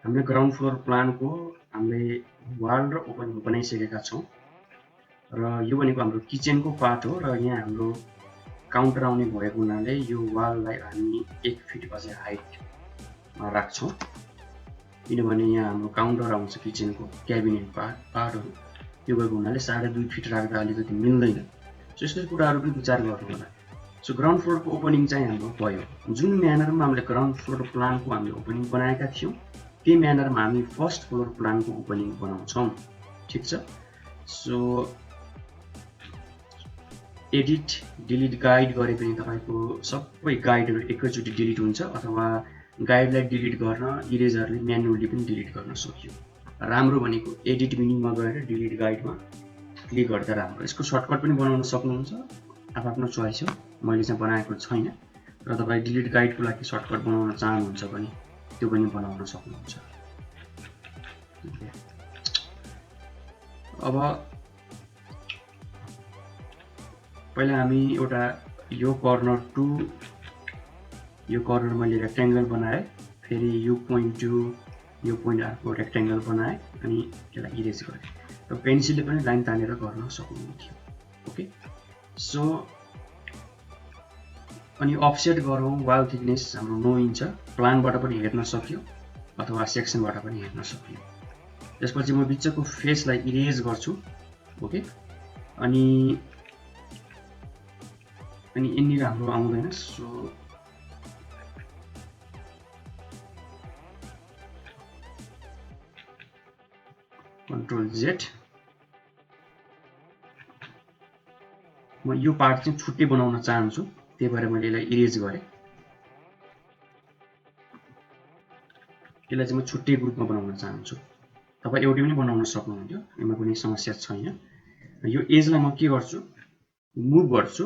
हामीले ground floor प्लानको हामीले wall र ओपनिङ बनाइसकेका छौँ र यो भनेको हाम्रो किचनको पार्ट हो र यहाँ हाम्रो काउन्टर आउने भएको हुनाले यो वाललाई हामी 1 फिट अझै हाइटमा राख्छौँ किनभने यहाँ हाम्रो काउन्टर आउँछ किचनको क्याबिनेट पार्टहरू त्यो भएको हुनाले 2.5 फिट राख्दा अलिकति मिल्दैन सो यस्तो कुराहरू पनि विचार गर्नु होला सो ग्राउन्ड फ्लोरको ओपनिङ चाहिँ हाम्रो भयो जुन म्यानरमा हामीले ग्राउन्ड फ्लोर प्लानको हामीले ओपनिङ बनाएका थियौँ त्यही म्यानरमा हामी फर्स्ट फ्लोर प्लानको ओपनिङ बनाउँछौँ ठिक छ सो एडिट डिलिट गाइड गरे पनि तपाईँको सबै गाइडहरू एकैचोटि डिलिट हुन्छ अथवा गाइडलाई डिलिट गर्न इरेजरले म्यानुअली पनि डिलिट गर्न सक्यो राम्रो भनेको एडिट मेन्युमा गएर डिलिट गाइडमा क्लिक गर्दा राम्रो यसको सर्टकट पनि बनाउन सक्नुहुन्छ आफ्नो चोइस हो मैले चाहिँ बनाएको छैन र तपाईँ डिलिट गाइडको लागि सर्टकट बनाउन चाहनुहुन्छ भने त्यो पनि बनाउन सक्नुहुन्छ अब पहिला हामी एउटा यो कर्नर टु यो कर्नर मैले रेक्टेंगल बनाएँ फेरि यो पोइन्ट टु यो पोइन्ट अर्को रेक्टेंगल बनाएँ अनि त्यसलाई इरेज गरेँ र पेन्सिलले पनि लाइन तानेर गर्न सक्नुहुन्थ्यो ओके सो अनि अफसेट गरौँ वाल थिकनेस हाम्रो 9 इन्च प्लानबाट पनि हेर्न सक्यो अथवा सेक्सनबाट पनि हेर्न सक्यो त्यसपछि म बिचको फेसलाई इरेज गर्छु ओके अनि यिनीहरू हाम्रो आउँदैन सो कन्ट्रोल जेड म यो पार्ट चाहिँ छुट्टै बनाउन चाहन्छु त्यही भएर मैले यसलाई इरेज गरेँ यसलाई चाहिँ म छुट्टै ग्रुपमा बनाउन चाहन्छु तपाईँ एउटै पनि बनाउन सक्नुहुन्थ्यो यसमा कुनै समस्या छैन यो एजलाई म के गर्छु मुभ गर्छु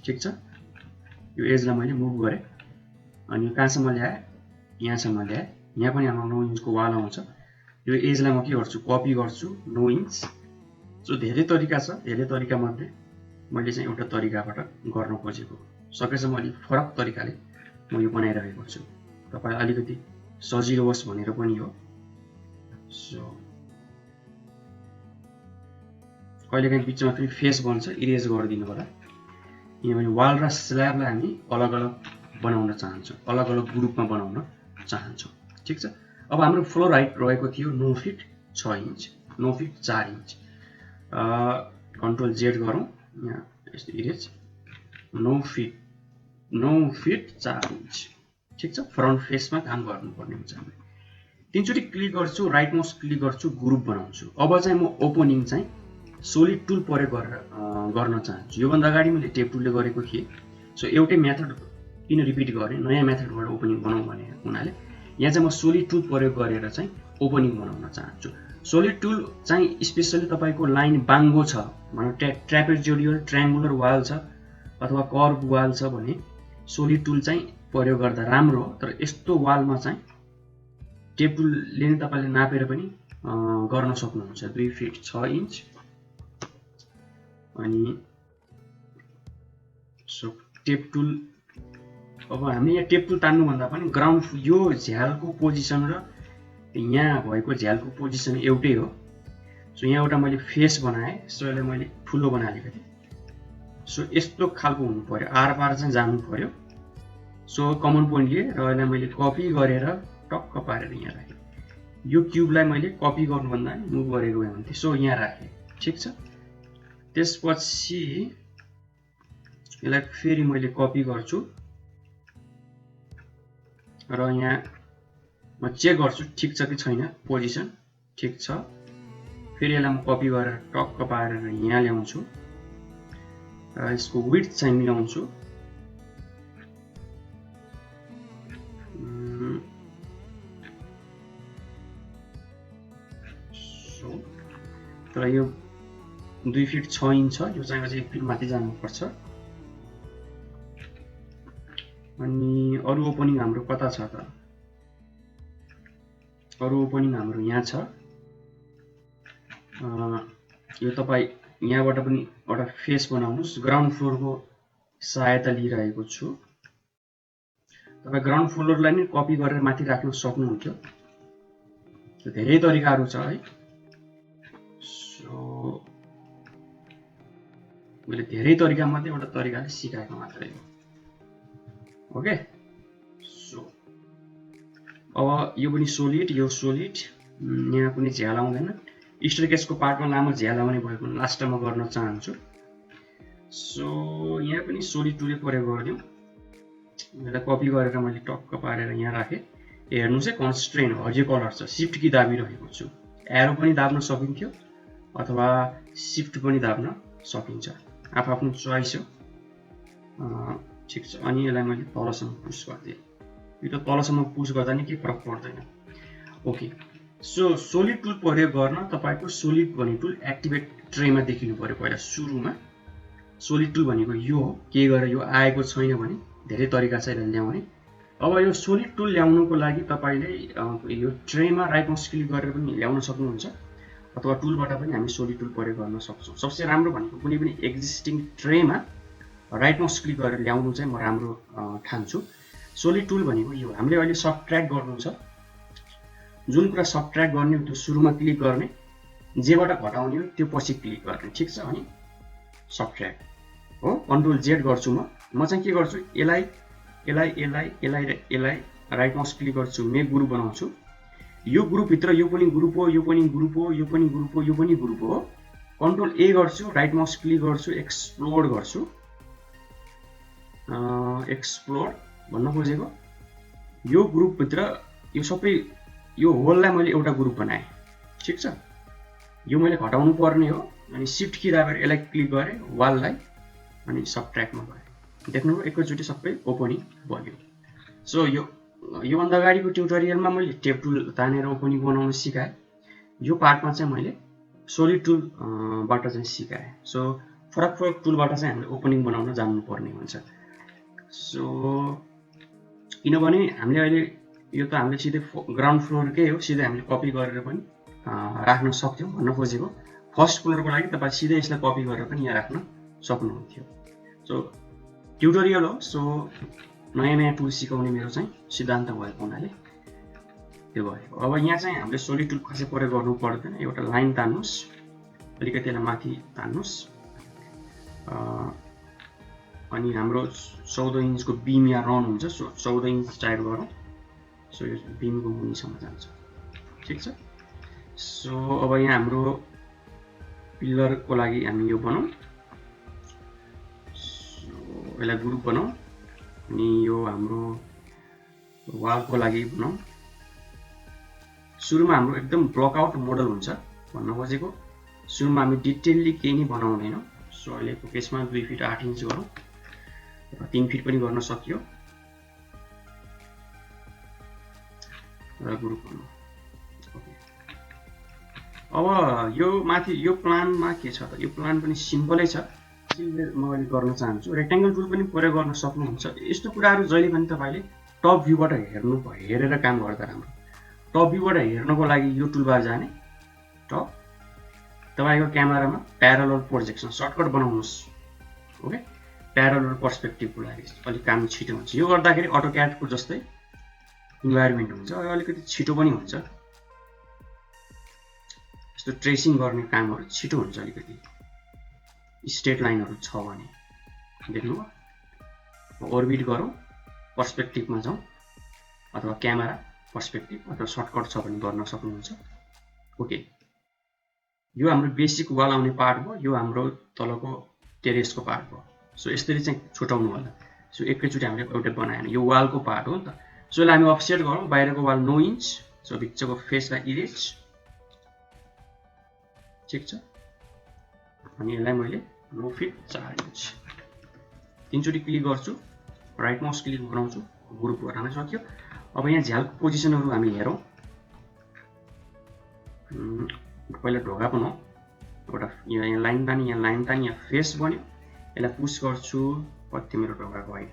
ठिक छ यो एजलाई मैले मुभ गरेँ अनि कहाँसम्म ल्याएँ यहाँसम्म ल्याएँ यहाँ पनि हाम्रो 9 इन्चको वाल आउँछ यो एजलाई म के गर्छु कपी गर्छु 9 इन्च सो धेरै तरिका छ धेरै तरिका मध्ये मैले चाहिँ एउटा तरिकाबाट गर्न खोजेको सकेसम्म अलि फरक तरिकाले म यो बनाइरहेको छु तपाईलाई अलिकति सजिलो होस् भनेर पनि हो सो कहिलेकाहीँ बिचमा फेरि फेस बन्छ इरेज गरिदिनु होला किनभने वाल र स्ल्याबलाई हामी अलग अलग बनाउन चाहन्छौँ अलग अलग ग्रुपमा बनाउन चाहन्छौँ ठिक छ अब हाम्रो फ्लोर हाइट रहेको थियो 9 fit 6 inch 9 fit 4 inch control Z गरौँ यहाँ यस्तो इरेज 9 फिट 4 इन्च ठिक छ फ्रन्ट फेसमा काम गर्नुपर्ने हुन्छ हामीले तीनचोटि क्लिक गर्छु राइट माउस क्लिक गर्छु ग्रुप बनाउँछु अब चाहिँ म ओपनिङ चाहिँ सोलिड टुल प्रयोग गरेर गर्न चाहन्छु योभन्दा अगाडि मैले टेप टुलले गरेको थिएँ सो एउटै मेथड किन रिपिट गरेँ नयाँ मेथडबाट ओपनिङ बनाउँ भने हुनाले यहाँ चाहिँ म सोलिड टुल प्रयोग गरेर चाहिँ ओपनिङ बनाउन चाहन्छु सोलिड टुल चाहिँ स्पेशली तपाईको लाइन बाङ्गो छ भनौँ ट्र्यापेजोइडल ट्रायङ्गुलर वाल छ अथवा कर्भ वाल छ भने सोलिड टुल चाहिँ प्रयोग गर्दा राम्रो हो तर यस्तो वालमा चाहिँ टेप टुलले नै तपाईले नापेर पनि गर्न सक्नुहुन्छ 2 फिट 6 इन्च अनि सो टेप टुल अब हामी यहाँ टेप टुल तान्नु भन्दा पनि ग्राउन्ड यो झ्यालको पोजिसन र यहाँ भएको झ्यालको पोजिसन एउटै हो सो यहाँ एउटा मैले फेस बनाएँ सो यसलाई मैले ठुलो बनाएको थिएँ सो यस्तो खालको हुनु पर्यो आरपार चाहिँ जानु पर्यो सो कमन पोइन्ट लिए र यसलाई मैले कपी गरेर टक्क पारेर यहाँ राखेँ यो क्युबलाई मैले कपी गर्नुभन्दा मुभ गरेको भए हुन्थ्यो सो यहाँ राखेँ ठिक छ त्यसपछि यसलाई फेरि मैले कपी गर्छु र यहाँ म चेक गर्छु ठिक छ कि छैन पोजिसन ठिक छ फेरि यसलाई म कपी गरेर टक्क पारेर यहाँ ल्याउँछु र यसको विड्थ चाहिँ मिलाउँछु तर यो 2 फिट 6 इन्च छ यो चाहिँ अझै 1 फिट माथि जानुपर्छ अनि अरु ओपनिङ हाम्रो कता छ त अरु ओपनिङ हाम्रो यहाँ छ यो तपाईँ यहाँबाट पनि एउटा फेस बनाउनुस् ग्राउन्ड फ्लोरको सहायता लिइरहेको छु तपाईँ ग्राउन्ड फ्लोरलाई नै कपी गरेर माथि राख्न सक्नुहुन्थ्यो। धेरै तरिकाहरू छ है। सो मैले धेरै तरिका मध्ये एउटा तरिकाले सिकाएको मात्रै हो। ओके, सो अब यो पनि सोलिड, यो सोलिड, यहाँ कुनै झ्याल आउँदैन। स्टेयरकेसको पार्टमा लामो झ्याल आउने भएको लास्टमा गर्न चाहन्छु। सो यहाँ पनि सोलिड टुलै प्रयोग गरिदिउँ। यसलाई कपी गरेर मैले टक्क पारेर यहाँ राखेँ। हेर्नुहोस् है, कन्स्ट्रेन हरियो कलर छ, सिफ्ट की दाबिरहेको छु। एरो पनि दाब्न सकिन्थ्यो अथवा सिफ्ट पनि दाब्न सकिन्छ, आफ्नो चोइस हो। ठिक छ, अनि यसलाई मैले तलसम्म पुस गरिदिएँ। यो त तलसम्म पुस गर्दा नि केही फरक पर्दैन। ओके, सो सोलिड टुल प्रयोग गर्न तपाईँको सोलिड भन्ने टुल एक्टिभेट ट्रेमा देखिनु पर्यो। पहिला सुरुमा सोलिड टुल भनेको यो हो। के गरेर यो आएको छैन भने धेरै तरिका छ यसलाई ल्याउने। अब यो सोलिड टुल ल्याउनुको लागि तपाईँले यो ट्रेमा राइट माउस क्लिक गरेर पनि ल्याउन सक्नुहुन्छ अथवा टुलबाट पनि हामी सोलिड टुल प्रयोग गर्न सक्छौँ। सबसे राम्रो भनेको कुनै पनि एक्जिस्टिङ ट्रेमा राइट माउस क्लिक गरेर ल्याउनु चाहिँ म राम्रो ठान्छु। सोलिड टुल भनेको यो, हामीले अहिले सबट्र्याक्ट गर्नु छ। जुन कुरा सबट्र्याक्ट गर्ने हो त्यो सुरुमा क्लिक गर्ने, जेबाट घटाउने हो त्यो पछि क्लिक गर्ने। ठिक छ, अनि सबट्र्याक्ट हो। कन्ट्रोल जेड गर्छु म चाहिँ के गर्छु, यसलाई राइट माउस क्लिक गर्छु, मेक ग्रुप बनाउँछु। यो ग्रुपभित्र यो पनि ग्रुप हो, यो पनि ग्रुप हो, यो पनि ग्रुप हो, यो पनि ग्रुप हो। कन्ट्रोल ए गर्छु, राइट माउस क्लिक गर्छु, एक्सप्लोर गर्छु। एक्सप्लोर भन्न खोजेको यो ग्रुपभित्र यो सबै यो होललाई मैले एउटा ग्रुप बनाएँ। ठिक छ, यो मैले घटाउनु पर्ने हो। अनि सिफ्ट की दाबेर यसलाई क्लिक गरेँ, वाललाई, अनि सबट्र्याक्टमा गएँ। देख्नुभयो एकैचोटि सबै ओपनिङ बन्यो। सो योभन्दा अगाडिको ट्युटोरियलमा मैले टेप टुल तानेर ओपनिङ बनाउन सिकाएँ। यो पार्टमा चाहिँ मैले सोलिड टुलबाट चाहिँ सिकाएँ। सो फरक फरक टुलबाट चाहिँ हामीले ओपनिङ बनाउन जान्नुपर्ने हुन्छ। सो किनभने हामीले अहिले यो त हामीले सिधै ग्राउन्ड फ्लोरकै हो, सिधै हामीले कपी गरेर पनि राख्न सक्थ्यौँ। भन्न खोजेको फर्स्ट फ्लोरको लागि तपाईँ सिधै यसलाई कपी गरेर पनि यहाँ राख्न सक्नुहुन्थ्यो। सो ट्युटोरियल हो, सो नयाँ नयाँ टुल सिकाउने मेरो चाहिँ सिद्धान्त भएको हुनाले त्यो भएको। अब यहाँ चाहिँ हामीले सोलिड टुल कसै प्रयोग गर्नु पर्दैन। एउटा लाइन तान्नुहोस्, अलिकति यसलाई माथि तान्नुहोस्, अनि हाम्रो 14 इन्चको बिम यहाँ रन हुन्छ। सो 14 इन्च टाइप गरौँ। सो यो बिमको मुनिसम्म जान्छ। ठिक छ, सो अब यहाँ हाम्रो पिलरको लागि हामी यो बनाउँ। यसलाई ग्रुप बनाऊ, अनि यो हाम्रो वालको लागि बनाऊ। सुरुमा हाम्रो एकदम ब्लकआउट मोडल हुन्छ। भन्न खोजेको सुरुमा हामी डिटेलली केही नै बनाउँदैनौँ। सो अहिलेको केसमा 2 फिट 8 इन्च गरौँ, 3 फिट पनि गर्न सकियो। ग्रुप बनाऊ। ओके, अब यो माथि यो प्लानमा के छ त, यो प्लान पनि सिम्पलै छ। म अहिले गर्न चाहन्छु, रेक्टेङ्गल टुल पनि प्रयोग गर्न सक्नुहुन्छ। यस्तो कुराहरू जहिले पनि तपाईँले टप भ्यूबाट हेरेर काम गर्दा राम्रो। टप भ्यूबाट हेर्नको लागि यो टुलबार जाने, टप, तपाईँको क्यामेरामा प्यारलल प्रोजेक्सन सर्टकट बनाउनुहोस्। ओके, प्यारलल पर्सपेक्टिभको लागि अलिक काम छिटो हुन्छ। यो गर्दाखेरि अटोक्याडको जस्तै इन्भाइरोमेन्ट हुन्छ, अलिकति छिटो पनि हुन्छ। यस्तो ट्रेसिङ गर्ने कामहरू छिटो हुन्छ। अलिकति स्ट्रेट लाइनहरू छ भने देख्नुभयो। ओर्बिट गरौँ, पर्सपेक्टिभमा जाउँ, अथवा क्यामेरा पर्सपेक्टिभ अथवा सर्टकट छ भने गर्न सक्नुहुन्छ। ओके, यो हाम्रो बेसिक वाल आउने पार्ट भयो, यो हाम्रो तलको टेरेसको पार्ट भयो। सो यसरी चाहिँ छुटाउनु होला। सो एकैचोटि हामीले एउटै बनाएन, यो वालको पार्ट हो नि त। सो यसलाई हामी अफसेट गरौँ, बाहिरको वाल 9 इन्च। सो भित्रको फेसलाई इरेज। ठिक छ, अनि यसलाई मैले 9 फिट 4 इन्च 3 चोटि क्लिक गर्छु, राइट माउस क्लिक बनाउँछु, ग्रुप गर्न सक्यो। अब यहाँ झ्यालको पोजिसनहरू हामी हेरौँ। पहिला ढोका बनाऊ, एउटा यहाँ लाइन तानी, यहाँ लाइन तानी, यहाँ फेस बन्यो। यसलाई पुस गर्छु, कति मेरो ढोकाको हाइट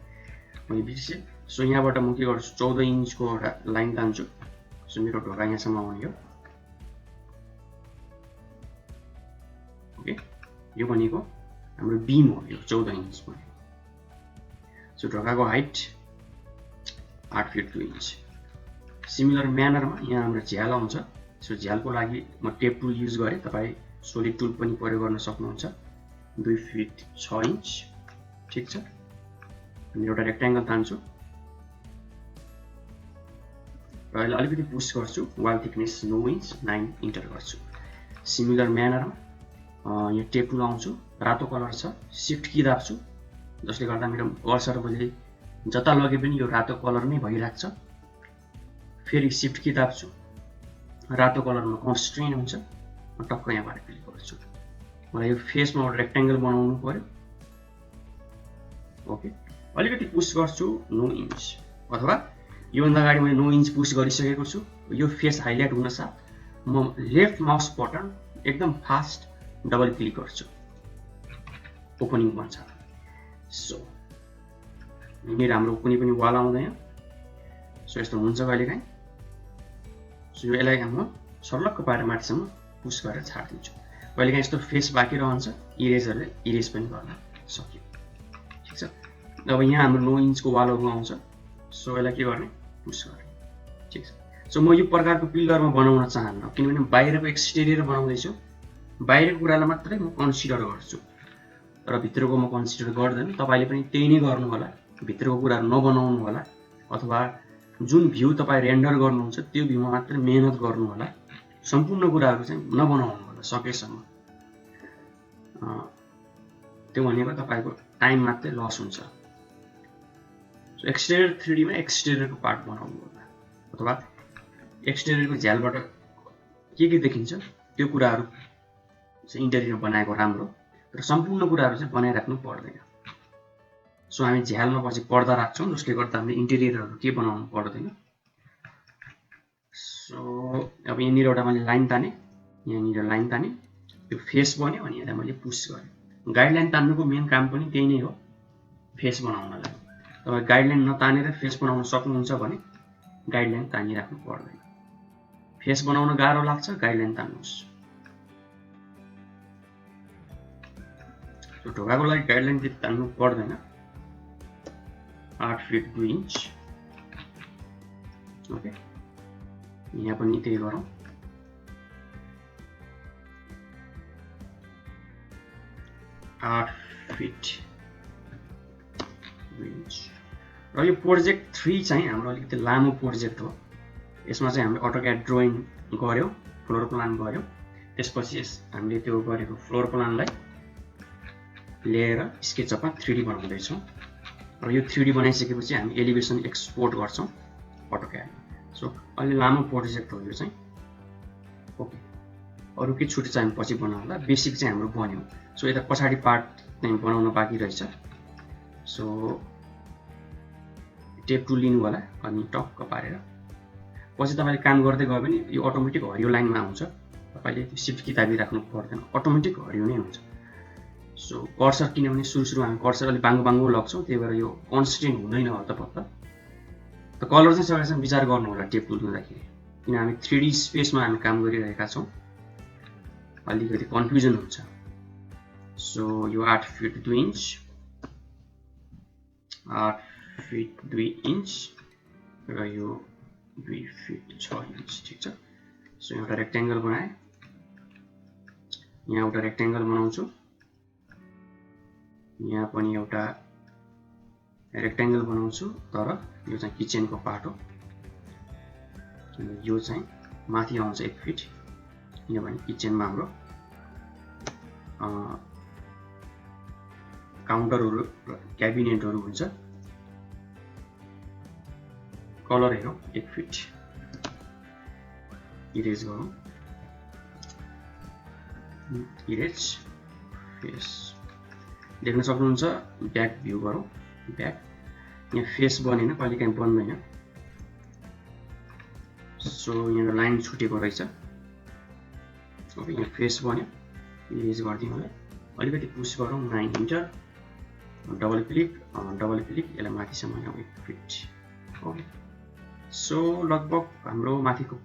मैले बिर्सेँ। सो यहाँबाट म के गर्छु, 14 इन्चको एउटा लाइन तान्छु। सो मेरो ढोका यहाँसम्म आउने हो। ओके, यो भनेको हाम्रो बिम हो, यो 14 इन्च भनेको। सो ढोकाको हाइट 8 फिट 2 इन्च। सिमिलर म्यानरमा यहाँ हाम्रो झ्याल आउँछ। सो झ्यालको लागि म टेप टुल युज गरेँ, तपाईँ सोलिड टुल पनि प्रयोग गर्न सक्नुहुन्छ। 2 फिट 6 इन्च। ठिक छ, हामी एउटा रेक्ट्याङ्गल तान्छु र अहिले अलिकति पुस गर्छु। वाल थिकनेस 9 इन्च 9 इन्टर गर्छु। सिमिलर म्यानरमा यहाँ टेप टुल आउँछु, रातो कलर छ, सिफ्ट की दाब्छु, जसले गर्दा मेरो कर्सर मैले जता लगे पनि यो रातो कलर नै भइराख्छ। फेरि सिफ्ट की दाब्छु, रातो कलरमा कन्स्ट्रेन हुन्छ, म टक्क यहाँबाट क्लिक गर्छु। मलाई यो फेसमा एउटा रेक्ट्याङ्गल बनाउनु पर्यो। ओके, अलिकति पुस गर्छु 9 इन्च, अथवा योभन्दा अगाडि मैले 9 इन्च पुस गरिसकेको छु। यो फेस हाइलाइट हुन साथ म लेफ्ट माउस बटन एकदम फास्ट डबल क्लिक गर्छु, ओपनिङ बन्छ। सो यहाँनिर हाम्रो कुनै पनि वाल आउँदैन। सो यस्तो हुन्छ कहिलेकाहीँ। सो यसलाई म सर्लक्क पारेर माथिसम्म पुस गरेर छाडिदिन्छु। कहिलेकाहीँ यस्तो फेस बाँकी रहन्छ, इरेजरले इरेज पनि गर्न सक्यो। ठिक छ, अब यहाँ हाम्रो 9 इन्चको वालहरू आउँछ। सो यसलाई के गर्ने, पुस गर्ने। ठिक छ, सो म यो प्रकारको पिलरमा बनाउन चाहन्न, किनभने बाहिरको एक्सटेरियर बनाउँदैछु। बाहिरको कुरालाई मात्रै म कन्सिडर गर्छु र भित्रको म कन्सिडर गर्दैन। तपाईँले पनि त्यही नै गर्नु होला, भित्रको कुराहरू नबनाउनु होला, अथवा जुन भ्यू तपाईँ रेन्डर गर्नुहुन्छ त्यो भ्यूमा मात्रै मेहनत गर्नु होला। सम्पूर्ण कुराहरू चाहिँ नबनाउनु होला सकेसम्म। त्यो भनेको तपाईँको टाइम मात्रै लस हुन्छ। सो एक्सटेरियर 3D मा एक्सटेरियरको पार्ट बनाउनु होला, अथवा एक्सटेरियरको झ्यालबाट के देखिन्छ त्यो कुराहरू चाहिँ इन्टेरियर बनाएको राम्रो, र सम्पूर्ण कुराहरू चाहिँ बनाइराख्नु पर्दैन। सो हामी झ्यालमा पछि पर्दा राख्छौँ, जसले गर्दा हामीले इन्टेरियरहरू के बनाउनु पर्दैन। सो अब यहाँनिर एउटा मैले लाइन ताने, यहाँनिर लाइन ताने, त्यो फेस बन्यो, अनि यसलाई मैले पुस गरेँ। गाइडलाइन तान्नुको मेन काम पनि त्यही नै हो, फेस बनाउनलाई। तपाईँ गाइडलाइन नतानेर फेस बनाउन सक्नुहुन्छ भने गाइडलाइन तानिराख्नु पर्दैन। फेस बनाउन गाह्रो लाग्छ, गाइडलाइन तान्नुहोस्। सो ढोकाको लागि गाइडलाइन चाहिँ तान्नु पर्दैन। 8 फिट 2 इन्च। ओके, यहाँ पनि त्यही गरौँ। आठ फिट 2 इन्च। र यो प्रोजेक्ट 3 चाहिँ हाम्रो अलिकति लामो प्रोजेक्ट हो। यसमा चाहिँ हामीले अटोक्याड ड्रोइङ गऱ्यौँ, फ्लोर प्लान गऱ्यौँ, त्यसपछि हामीले त्यो गरेको फ्लोर प्लानलाई लिएर स्केचअपमा 3D बनाउँदैछौँ। र यो 3D बनाइसकेपछि हामी एलिभेसन एक्सपोर्ट गर्छौँ अटोक्याड। सो अलि लामो प्रोजेक्ट हो यो चाहिँ। ओके, अरू के छुट्टी चाहिँ हामी पछि बनाउँला। बेसिक चाहिँ हाम्रो बन्यो। सो यता पछाडि पार्ट चाहिँ बनाउन बाँकी रहेछ। सो टेप टुल लिनु होला, अनि टक्क पारेर पछि तपाईँले काम गर्दै गयो भने यो अटोमेटिक हरियो लाइनमा आउँछ। तपाईँले त्यो सिफ्ट की दाबिराख्नु पर्दैन, अटोमेटिक हरियो नै हुन्छ। सो कर्सर, किनभने सुरु हामी कर्सर अलिक बाङ्गो लग्छौँ, त्यही भएर यो कन्स्टेन्ट हुँदैन हत्तपत्त। त कलर चाहिँ सकेसम्म विचार गर्नु होला टेप टुल हुँदाखेरि, किन हामी 3D स्पेसमा हामी काम गरिरहेका छौँ, अलिकति कन्फ्युजन हुन्छ। सो यो 8 फिट 2 इन्च, 8 फिट 2 इन्च र यो 2 फिट 6 इन्च। ठिक छ, सो एउटा रेक्ट्याङ्गल बनाएँ, यहाँ एउटा रेक्ट्याङ्गल बनाउँछु, यहाँ पनि एउटा रेक्ट्याङ्गल बनाउँछु, तर यो चाहिँ किचनको पार्ट हो। यो चाहिँ माथि आउँछ 1 फिट, किनभने किचनमा हाम्रो काउन्टरहरू र क्याबिनेटहरू हुन्छ। कलर हेरौँ, 1 फिट इरेज गरौँ, इरेज फेस देख्न सक्नुहुन्छ। ब्याक भ्यू गरौँ, ब्याक। यहाँ फेस बनेन, कहिलेकाहीँ बन्दैन। सो यहाँ लाइन छुटेको रहेछ। ओके, यहाँ फेस बन्यो, इरेज गरिदिउँ होला, अलिकति पुस गरौँ 9 इन्टर, डबल क्लिक, यसलाई माथिसम्म ल्याउँ 1 फिट। ओके, सो लगभग हाम्रो माथिको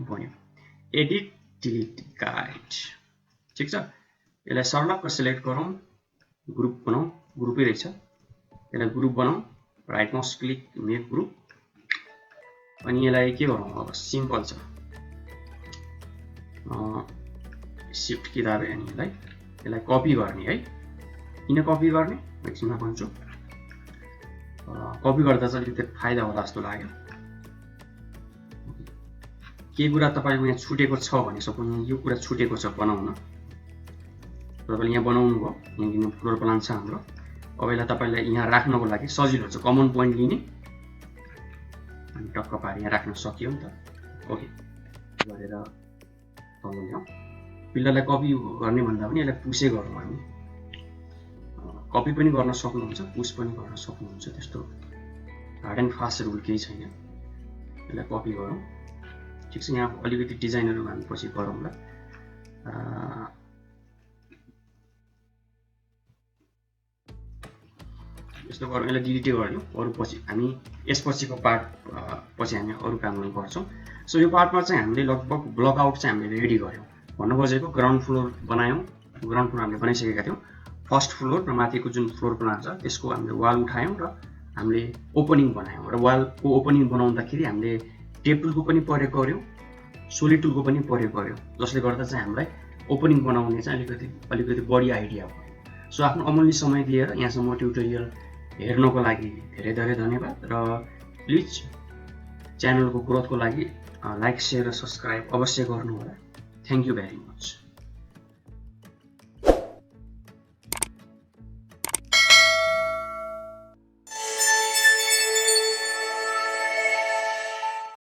बन्यो। Edit delete guide. ठिक छ, यसलाई सर्लक्क सिलेक्ट गरौँ, ग्रुप बनाऊ, ग्रुपै रहेछ, यसलाई ग्रुप बनाऊ, right mouse click make group, अनि यसलाई के गरौँ अब सिम्पल छ सिफ्ट कि दाबे अनि यसलाई कपी गर्ने है किन कपी गर्ने एकछिनमा भन्छु कपी गर्दा चाहिँ अलिकति फाइदा होला जस्तो लाग्यो केही कुरा तपाईँको यहाँ छुटेको छ भने सपोज यो कुरा छुटेको छ बनाउन तपाईँले यहाँ बनाउनु भयो यहाँ फ्लोर प्लान छ हाम्रो अब यसलाई तपाईँलाई यहाँ राख्नको लागि सजिलो छ कमन पोइन्ट लिने अनि टक्क पारेर यहाँ राख्न सकियो नि त ओके गरेर तल ल्याउँ पिल्लरलाई कपी गर्ने भन्दा पनि यसलाई पुसै गरौँ हामी कपी पनि गर्न सक्नुहुन्छ पुस पनि गर्न सक्नुहुन्छ त्यस्तो हार्ड एन्ड फास्ट रुल केही छैन यसलाई कपी गरौँ ठिक छ यहाँ अलिकति डिजाइनहरू हामी पछि गरौँला यस्तो गरौँ यसलाई डिलिटै गरिदिउँ अरू पछि हामी यसपछिको पार्ट पछि हामी अरू कामहरू गर्छौँ सो यो पार्टमा चाहिँ हामीले लगभग ब्लकआउट चाहिँ हामीले रेडी गऱ्यौँ भन्नु खोजेको ग्राउन्ड फ्लोर बनायौँ ग्राउन्ड फ्लोर हामीले बनाइसकेका थियौँ फर्स्ट फ्लोर र माथिको जुन फ्लोर प्लान छ त्यसको हामीले वाल उठायौँ र हामीले ओपनिङ बनायौँ र वालको ओपनिङ बनाउँदाखेरि हामीले टेप टुलको पनि प्रयोग गऱ्यौँ सोलिड टुलको पनि प्रयोग गऱ्यौँ जसले गर्दा चाहिँ हामीलाई ओपनिङ बनाउने चाहिँ अलिकति बढी आइडिया भयो सो आफ्नो अमूल्य समय दिएर यहाँसम्म ट्युटोरियल हेर्नको लागि धेरै धेरै धन्यवाद र प्लिज च्यानलको ग्रोथको लागि लाइक सेयर र सब्सक्राइब अवश्य गर्नुहोला थ्याङ्क यू भेरी मच